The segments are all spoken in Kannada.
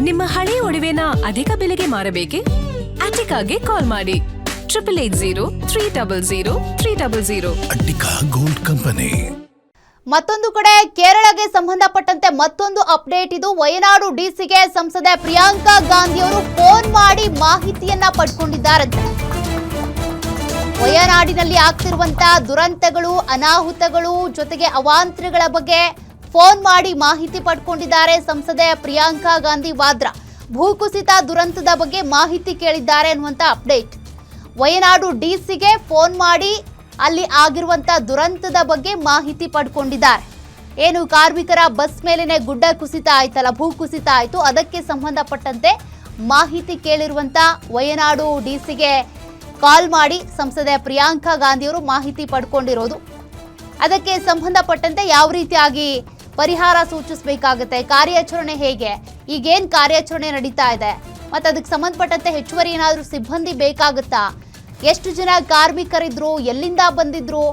ನಿಮ್ಮ ಹಳೆ ಒಡವೆನ ಅಧಿಕ ಬೆಲೆಗೆ ಮಾರಬೇಕೆ? ಅಟಿಕಾಗೆ ಕಾಲ್ ಮಾಡಿ 8880 ಅಟಿಕಾ ಗೋಲ್ಡ್ ಕಂಪನಿ. ಮತ್ತೊಂದು ಕಡೆ ಕೇರಳಗೆ ಸಂಬಂಧಪಟ್ಟಂತೆ ಮತ್ತೊಂದು ಅಪ್ಡೇಟ್ ಇದು. ವಯನಾಡು ಡಿಸಿಗೆ ಸಂಸದೆ ಪ್ರಿಯಾಂಕಾ ಗಾಂಧಿ ಅವರು ಫೋನ್ ಮಾಡಿ ಮಾಹಿತಿಯನ್ನ ಪಡ್ಕೊಂಡಿದ್ದಾರಂತೆ. ವಯನಾಡಿನಲ್ಲಿ ಆಗ್ತಿರುವಂತಹ ದುರಂತಗಳು, ಅನಾಹುತಗಳು ಜೊತೆಗೆ ಅವಾಂತರಗಳ ಬಗ್ಗೆ ಫೋನ್ ಮಾಡಿ ಮಾಹಿತಿ ಪಡ್ಕೊಂಡಿದ್ದಾರೆ ಸಂಸದೆ ಪ್ರಿಯಾಂಕಾ ಗಾಂಧಿ ವಾದ್ರಾ. ಭೂಕುಸಿತ ದುರಂತದ ಬಗ್ಗೆ ಮಾಹಿತಿ ಕೇಳಿದ್ದಾರೆ ಅನ್ನುವಂತ ಅಪ್ಡೇಟ್. ವಯನಾಡು ಡಿಸಿಗೆ ಫೋನ್ ಮಾಡಿ ಅಲ್ಲಿ ಆಗಿರುವಂತ ದುರಂತದ ಬಗ್ಗೆ ಮಾಹಿತಿ ಪಡ್ಕೊಂಡಿದ್ದಾರೆ. ಏನು ಕಾರ್ಮಿಕರ ಬಸ್ ಮೇಲಿನ ಗುಡ್ಡ ಕುಸಿತ ಆಯ್ತಲ್ಲ, ಭೂ ಕುಸಿತ ಆಯ್ತು, ಅದಕ್ಕೆ ಸಂಬಂಧಪಟ್ಟಂತೆ ಮಾಹಿತಿ ಕೇಳಿರುವಂತ ವಯನಾಡು ಡಿಸಿಗೆ ಕಾಲ್ ಮಾಡಿ ಸಂಸದೆ ಪ್ರಿಯಾಂಕಾ ಗಾಂಧಿಯವರು ಮಾಹಿತಿ ಪಡ್ಕೊಂಡಿರೋದು. ಅದಕ್ಕೆ ಸಂಬಂಧಪಟ್ಟಂತೆ ಯಾವ ರೀತಿಯಾಗಿ ಪರಿಹಾರ ಸೂಚಿಸಬೇಕಾಗುತ್ತೆ, ಕಾರ್ಯಾಚರಣೆ ಹೇಗೆ, ಈಗೇನು ಕಾರ್ಯಾಚರಣೆ ನಡೀತಾ ಇದೆ, ಮತ್ತು ಅದಕ್ಕೆ ಸಂಬಂಧಪಟ್ಟಂತೆ ಹೆಚ್ಚುವರಿ ಏನಾದರೂ ಸಿಬ್ಬಂದಿ ಬೇಕಾಗುತ್ತಾ, ಎಷ್ಟು ಜನ ಕಾರ್ಮಿಕರಿದ್ರು, ಎಲ್ಲಿಂದ ಬಂದಿದ್ರು,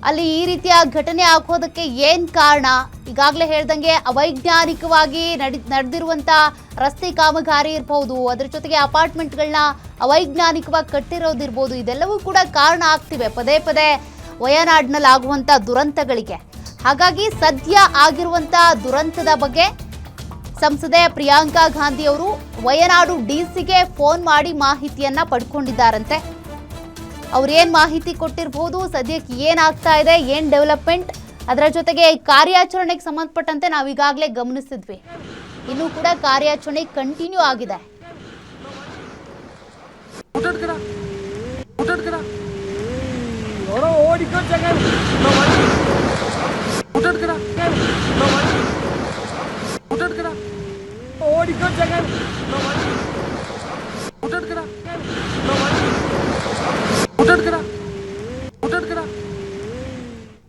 ಅಲ್ಲಿ ಈ ರೀತಿಯ ಘಟನೆ ಆಗೋದಕ್ಕೆ ಏನು ಕಾರಣ, ಈಗಾಗಲೇ ಹೇಳ್ದಂಗೆ ಅವೈಜ್ಞಾನಿಕವಾಗಿ ನಡೆದಿರುವಂಥ ರಸ್ತೆ ಕಾಮಗಾರಿ ಇರ್ಬೋದು, ಅದರ ಜೊತೆಗೆ ಅಪಾರ್ಟ್ಮೆಂಟ್ಗಳನ್ನ ಅವೈಜ್ಞಾನಿಕವಾಗಿ ಕಟ್ಟಿರೋದಿರ್ಬೋದು, ಇದೆಲ್ಲವೂ ಕೂಡ ಕಾರಣ ಆಗ್ತಿವೆ ಪದೇ ಪದೇ ವಯನಾಡಿನಲ್ಲಿ ಆಗುವಂಥ ದುರಂತಗಳಿಗೆ. ಹಾಗಾಗಿ ಸದ್ಯ ಆಗಿರುವಂಥ ದುರಂತದ ಬಗ್ಗೆ ಸಂಸದೆ ಪ್ರಿಯಾಂಕಾ ಗಾಂಧಿ ಅವರು ವಯನಾಡು ಡಿಸಿಗೆ ಫೋನ್ ಮಾಡಿ ಮಾಹಿತಿಯನ್ನ ಪಡ್ಕೊಂಡಿದ್ದಾರಂತೆ. ಅವ್ರು ಏನು ಮಾಹಿತಿ ಕೊಟ್ಟಿರಬಹುದು, ಸದ್ಯಕ್ಕೆ ಏನಾಗ್ತಾ ಇದೆ, ಏನು ಡೆವಲಪ್ಮೆಂಟ್, ಅದರ ಜೊತೆಗೆ ಕಾರ್ಯಾಚರಣೆಗೆ ಸಂಬಂಧಪಟ್ಟಂತೆ ನಾವು ಈಗಾಗಲೇ ಗಮನಿಸಿದ್ವಿ. ಇನ್ನೂ ಕೂಡ ಕಾರ್ಯಾಚರಣೆ ಕಂಟಿನ್ಯೂ ಆಗಿದೆ. ಓಡಿಕೋ ಜಗನ್